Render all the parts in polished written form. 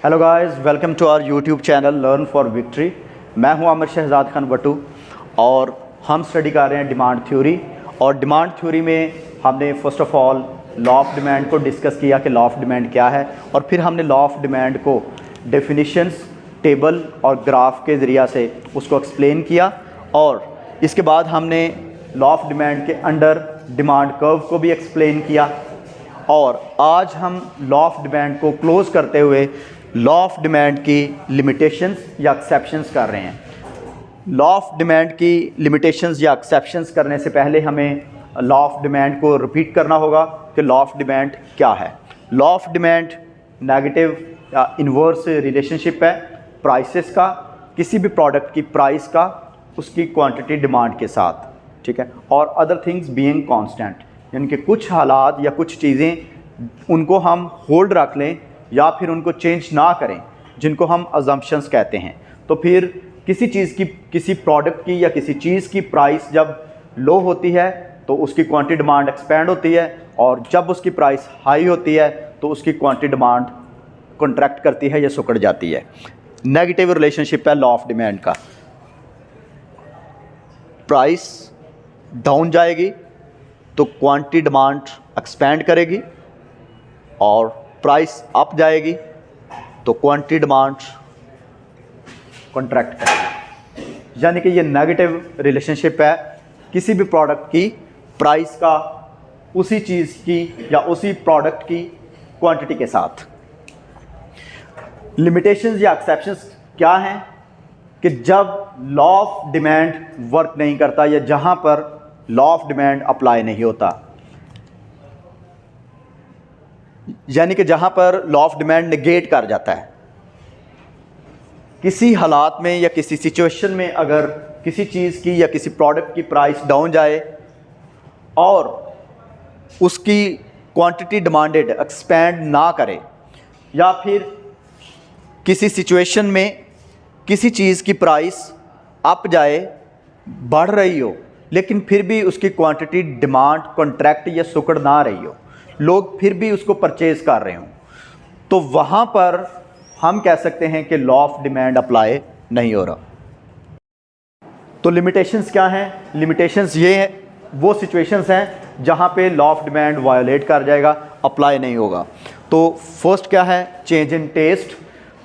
Hello guys, welcome to our YouTube channel learn for victory. मैं हूं आमिर शहजाद खान बटू और हम स्टडी कर रहे हैं डिमांड थ्योरी। और डिमांड थ्योरी में हमने first of all law of demand को डिस्कस किया कि लॉ ऑफ डिमांड क्या है, और फिर हमने लॉ ऑफ डिमांड को डेफिनेशंस, टेबल और ग्राफ के ज़रिया से उसको एक्सप्लेन किया। और इसके बाद हमने लॉ ऑफ डिमांड के अंडर डिमांड कर्व को भी एक्सप्लेन किया। और आज हम लॉ ऑफ डिमांड को क्लोज़ करते हुए लॉ ऑफ डिमांड की लिमिटेशंस या एक्सेप्शंस कर रहे हैं। लॉ ऑफ डिमांड की लिमिटेशंस या एक्सेप्शंस करने से पहले हमें लॉ ऑफ डिमांड को रिपीट करना होगा कि लॉ ऑफ डिमांड क्या है। लॉ ऑफ डिमांड नेगेटिव या इन्वर्स रिलेशनशिप है प्राइसेस का, किसी भी प्रोडक्ट की प्राइस का उसकी क्वांटिटी डिमांड के साथ, ठीक है। और अदर थिंग्स बीइंग कांस्टेंट, यानी कि कुछ हालात या कुछ चीज़ें उनको हम होल्ड रख लें या फिर उनको चेंज ना करें, जिनको हम अजम्पशंस कहते हैं। तो फिर किसी चीज़ की, किसी प्रोडक्ट की या किसी चीज़ की प्राइस जब लो होती है तो उसकी क्वांटिटी डिमांड एक्सपेंड होती है, और जब उसकी प्राइस हाई होती है तो उसकी क्वांटिटी डिमांड कॉन्ट्रैक्ट करती है या सिकुड़ जाती है। नेगेटिव रिलेशनशिप है लॉ ऑफ डिमांड का। प्राइस डाउन जाएगी तो क्वांटिटी डिमांड एक्सपेंड करेगी, और प्राइस अप जाएगी तो क्वांटिटी डिमांड कॉन्ट्रैक्ट करेगी। यानी कि ये नेगेटिव रिलेशनशिप है किसी भी प्रोडक्ट की प्राइस का उसी चीज़ की या उसी प्रोडक्ट की क्वांटिटी के साथ। लिमिटेशंस या एक्सेप्शंस क्या हैं कि जब लॉ ऑफ डिमांड वर्क नहीं करता या जहां पर लॉ ऑफ डिमांड अप्लाई नहीं होता, यानी कि जहां पर लॉ ऑफ डिमांड नेगेट कर जाता है। किसी हालात में या किसी सिचुएशन में अगर किसी चीज़ की या किसी प्रोडक्ट की प्राइस डाउन जाए और उसकी क्वांटिटी डिमांडेड एक्सपेंड ना करे, या फिर किसी सिचुएशन में किसी चीज़ की प्राइस अप जाए, बढ़ रही हो, लेकिन फिर भी उसकी क्वांटिटी डिमांड कॉन्ट्रैक्ट या सिकुड़ ना रही हो, लोग फिर भी उसको परचेज़ कर रहे हों, तो वहाँ पर हम कह सकते हैं कि लॉ ऑफ डिमांड अप्लाई नहीं हो रहा। तो लिमिटेशंस क्या हैं? लिमिटेशंस ये हैं, वो सिचुएशंस हैं जहाँ पे लॉ ऑफ डिमांड वायोलेट कर जाएगा, अप्लाई नहीं होगा। तो फर्स्ट क्या है? Change in taste.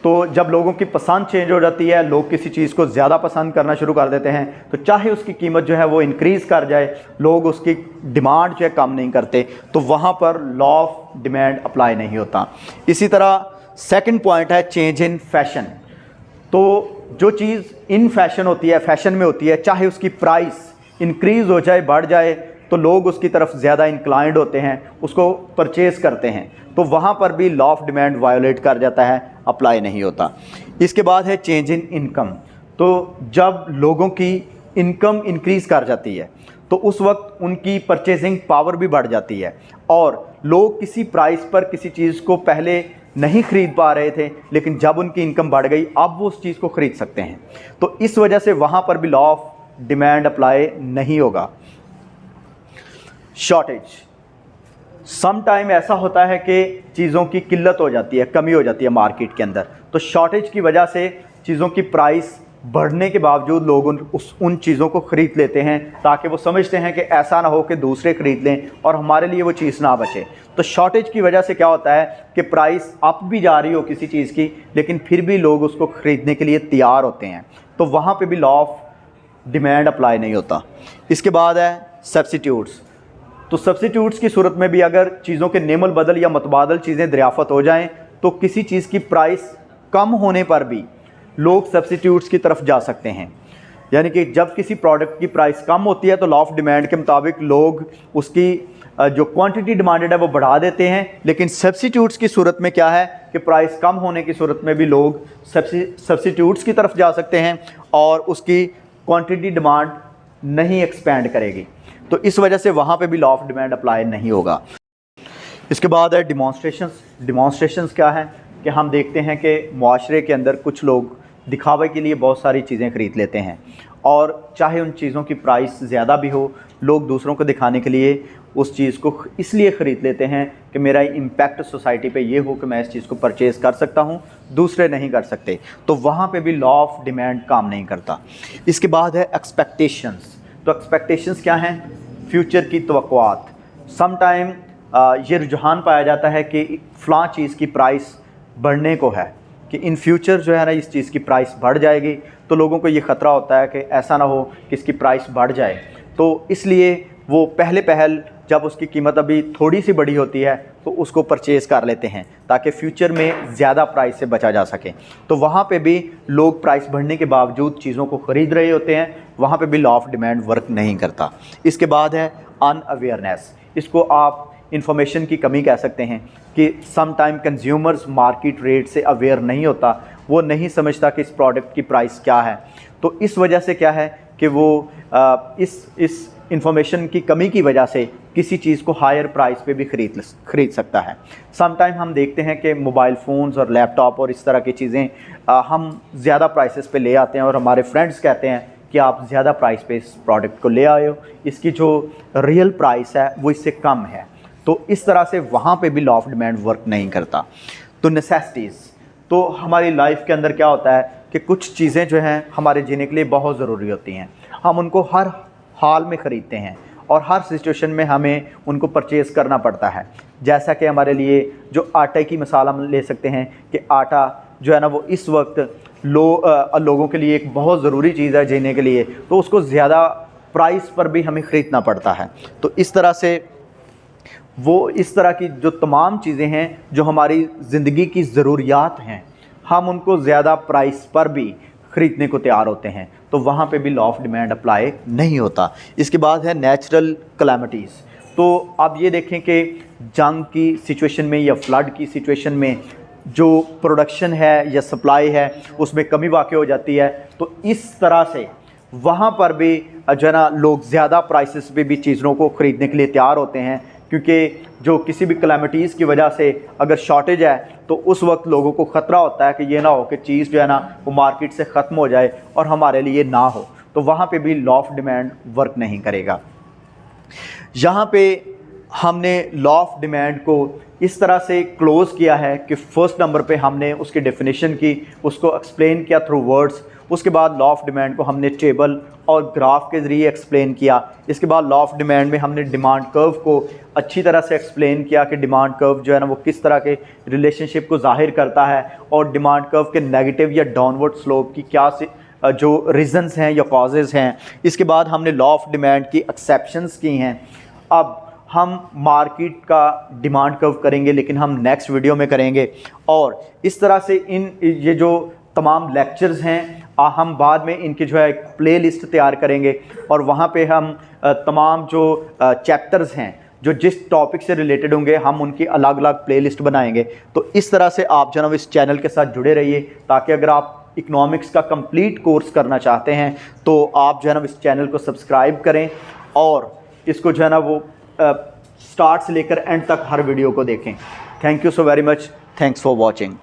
तो जब लोगों की पसंद चेंज हो जाती है, लोग किसी चीज़ को ज़्यादा पसंद करना शुरू कर देते हैं, तो चाहे उसकी कीमत जो है वो इंक्रीज़ कर जाए, लोग उसकी डिमांड जो है कम नहीं करते, तो वहाँ पर लॉ ऑफ डिमांड अप्लाई नहीं होता। इसी तरह सेकंड पॉइंट है चेंज इन फैशन। तो जो चीज़ इन फैशन होती है, फैशन में होती है, चाहे उसकी प्राइस इंक्रीज़ हो जाए, बढ़ जाए, तो लोग उसकी तरफ ज़्यादा इंक्लाइंड होते हैं, उसको परचेज़ करते हैं, तो वहाँ पर भी लॉ ऑफ डिमांड वायोलेट कर जाता है, अप्लाई नहीं होता। इसके बाद है चेंज इन इनकम। तो जब लोगों की इनकम इंक्रीज़ कर जाती है तो उस वक्त उनकी परचेजिंग पावर भी बढ़ जाती है, और लोग किसी प्राइस पर किसी चीज़ को पहले नहीं ख़रीद पा रहे थे, लेकिन जब उनकी इनकम बढ़ गई अब वो उस चीज़ को ख़रीद सकते हैं। तो इस वजह से वहाँ पर भी लॉ ऑफ डिमांड अप्लाई नहीं होगा। शॉर्टेज। सम टाइम ऐसा होता है कि चीज़ों की किल्लत हो जाती है, कमी हो जाती है मार्केट के अंदर, तो शॉर्टेज की वजह से चीज़ों की प्राइस बढ़ने के बावजूद लोग उन चीज़ों को ख़रीद लेते हैं, ताकि वो समझते हैं कि ऐसा ना हो कि दूसरे ख़रीद लें और हमारे लिए वो चीज़ ना बचे। तो शॉर्टेज की वजह से क्या होता है कि प्राइस अप भी जा रही हो किसी चीज़ की, लेकिन फिर भी लोग उसको ख़रीदने के लिए तैयार होते हैं, तो वहाँ पे भी लॉ ऑफ डिमांड अप्लाई नहीं होता। इसके बाद है सब्स्टिट्यूट्स। तो सब्स्टिट्यूट्स की सूरत में भी अगर चीज़ों के नेमल बदल या मतबादल चीज़ें दरियाफ़त हो जाएं, तो किसी चीज़ की प्राइस कम होने पर भी लोग सब्स्टिट्यूट्स की तरफ जा सकते हैं। यानी कि जब किसी प्रोडक्ट की प्राइस कम होती है तो लॉ ऑफ डिमांड के मुताबिक लोग उसकी जो क्वांटिटी डिमांडेड है वो बढ़ा देते हैं, लेकिन सब्स्टिट्यूट्स की सूरत में क्या है कि प्राइस कम होने की सूरत में भी लोग सब्स्टिट्यूट्स की तरफ जा सकते हैं और उसकी क्वांटिटी डिमांड नहीं एक्सपेंड करेगी, तो इस वजह से वहाँ पे भी लॉ ऑफ डिमांड अप्लाई नहीं होगा। इसके बाद है डिमॉन्स्ट्रेशंस। डिमॉन्स्ट्रेशंस क्या है कि हम देखते हैं कि मुआशरे के अंदर कुछ लोग दिखावे के लिए बहुत सारी चीज़ें ख़रीद लेते हैं, और चाहे उन चीज़ों की प्राइस ज़्यादा भी हो, लोग दूसरों को दिखाने के लिए उस चीज़ को इसलिए ख़रीद लेते हैं कि मेरा इम्पैक्ट सोसाइटी पे ये हो कि मैं इस चीज़ को परचेज़ कर सकता हूँ, दूसरे नहीं कर सकते, तो वहाँ पे भी लॉ ऑफ डिमांड काम नहीं करता। इसके बाद है एक्सपेक्टेशंस। तो एक्सपेक्टेशंस क्या हैं? फ्यूचर की तवक्कुआत। सम टाइम ये रुझान पाया जाता है कि फ़लाँ चीज़ की प्राइस बढ़ने को है, कि इन फ्यूचर जो है ना इस चीज़ की प्राइस बढ़ जाएगी, तो लोगों को ये ख़तरा होता है कि ऐसा ना हो कि इसकी प्राइस बढ़ जाए, तो इसलिए वो पहल जब उसकी कीमत अभी थोड़ी सी बड़ी होती है तो उसको परचेज़ कर लेते हैं ताकि फ्यूचर में ज़्यादा प्राइस से बचा जा सके। तो वहाँ पे भी लोग प्राइस बढ़ने के बावजूद चीज़ों को ख़रीद रहे होते हैं, वहाँ पे भी लॉ ऑफ डिमांड वर्क नहीं करता। इसके बाद है अनअवेयरनेस। इसको आप इंफॉर्मेशन की कमी कह सकते हैं कि some time consumers market rate से अवेयर नहीं होता, वो नहीं समझता कि इस प्रोडक्ट की प्राइस क्या है। तो इस वजह से क्या है कि वो इस इंफॉर्मेशन की कमी की वजह से किसी चीज़ को हायर प्राइस पे भी ख़रीद सकता है। सम टाइम हम देखते हैं कि मोबाइल फ़ोन्स और लैपटॉप और इस तरह की चीज़ें हम ज़्यादा प्राइसेस पे ले आते हैं और हमारे फ्रेंड्स कहते हैं कि आप ज़्यादा प्राइस पे इस प्रोडक्ट को ले आए हो, इसकी जो रियल प्राइस है वो इससे कम है। तो इस तरह से वहाँ पे भी लॉ ऑफ डिमांड वर्क नहीं करता। तो नेसेसिटीज़, तो हमारी लाइफ के अंदर क्या होता है कि कुछ चीज़ें जो हैं हमारे जीने के लिए बहुत ज़रूरी होती हैं, हम उनको हर हाल में ख़रीदते हैं और हर सिचुएशन में हमें उनको परचेज़ करना पड़ता है। जैसा कि हमारे लिए जो आटे की मिसाल हम ले सकते हैं कि आटा जो है ना वो इस वक्त लोगों के लिए एक बहुत ज़रूरी चीज़ है जीने के लिए, तो उसको ज़्यादा प्राइस पर भी हमें ख़रीदना पड़ता है। तो इस तरह से वो इस तरह की जो तमाम चीज़ें हैं जो हमारी ज़िंदगी की ज़रूरियात हैं, हम उनको ज़्यादा प्राइस पर भी ख़रीदने को तैयार होते हैं, तो वहाँ पे भी लॉ ऑफ डिमांड अप्लाई नहीं होता। इसके बाद है नेचुरल कैलामिटीज़। तो आप ये देखें कि जंग की सिचुएशन में या फ्लड की सिचुएशन में जो प्रोडक्शन है या सप्लाई है उसमें कमी वाक़ई हो जाती है, तो इस तरह से वहाँ पर भी जो है ना लोग ज़्यादा प्राइसेस पे भी चीज़ों को ख़रीदने के लिए तैयार होते हैं, क्योंकि जो किसी भी कैलामिटीज़ की वजह से अगर शॉर्टेज है तो उस वक्त लोगों को ख़तरा होता है कि ये ना हो कि चीज़ जो है ना वो मार्केट से ख़त्म हो जाए और हमारे लिए ना हो, तो वहाँ पे भी लॉ ऑफ डिमांड वर्क नहीं करेगा। यहाँ पे हमने लॉ ऑफ डिमांड को इस तरह से क्लोज़ किया है कि फर्स्ट नंबर पे हमने उसकी डेफिनेशन की, उसको एक्सप्लेन किया थ्रू वर्ड्स। उसके बाद लॉ ऑफ डिमांड को हमने टेबल और ग्राफ के ज़रिए एक्सप्लेन किया। इसके बाद लॉ ऑफ डिमांड में हमने डिमांड कर्व को अच्छी तरह से एक्सप्लेन किया कि डिमांड कर्व जो है ना वो किस तरह के रिलेशनशिप को ज़ाहिर करता है और डिमांड कर्व के नेगेटिव या डाउनवर्ड स्लोप की क्या जो रीज़न्स हैं या कॉजेज़ हैं। इसके बाद हमने लॉ ऑफ डिमांड की एक्सेप्शंस की हैं। अब हम मार्केट का डिमांड कर्व करेंगे, लेकिन हम नेक्स्ट वीडियो में करेंगे। और इस तरह से ये जो तमाम लेक्चर्स हैं हम बाद में इनकी जो है एक प्ले लिस्ट तैयार करेंगे और वहाँ पे हम तमाम जो चैप्टर्स हैं जो जिस टॉपिक से रिलेटेड होंगे हम उनकी अलग अलग प्ले लिस्ट बनाएंगे। तो इस तरह से आप जनाब इस चैनल के साथ जुड़े रहिए, ताकि अगर आप इकोनॉमिक्स का कंप्लीट कोर्स करना चाहते हैं तो आप जो है ना इस चैनल को सब्सक्राइब करें और इसको जो है ना वो स्टार्ट से लेकर एंड तक हर वीडियो को देखें। Thank you so very much. Thanks for watching.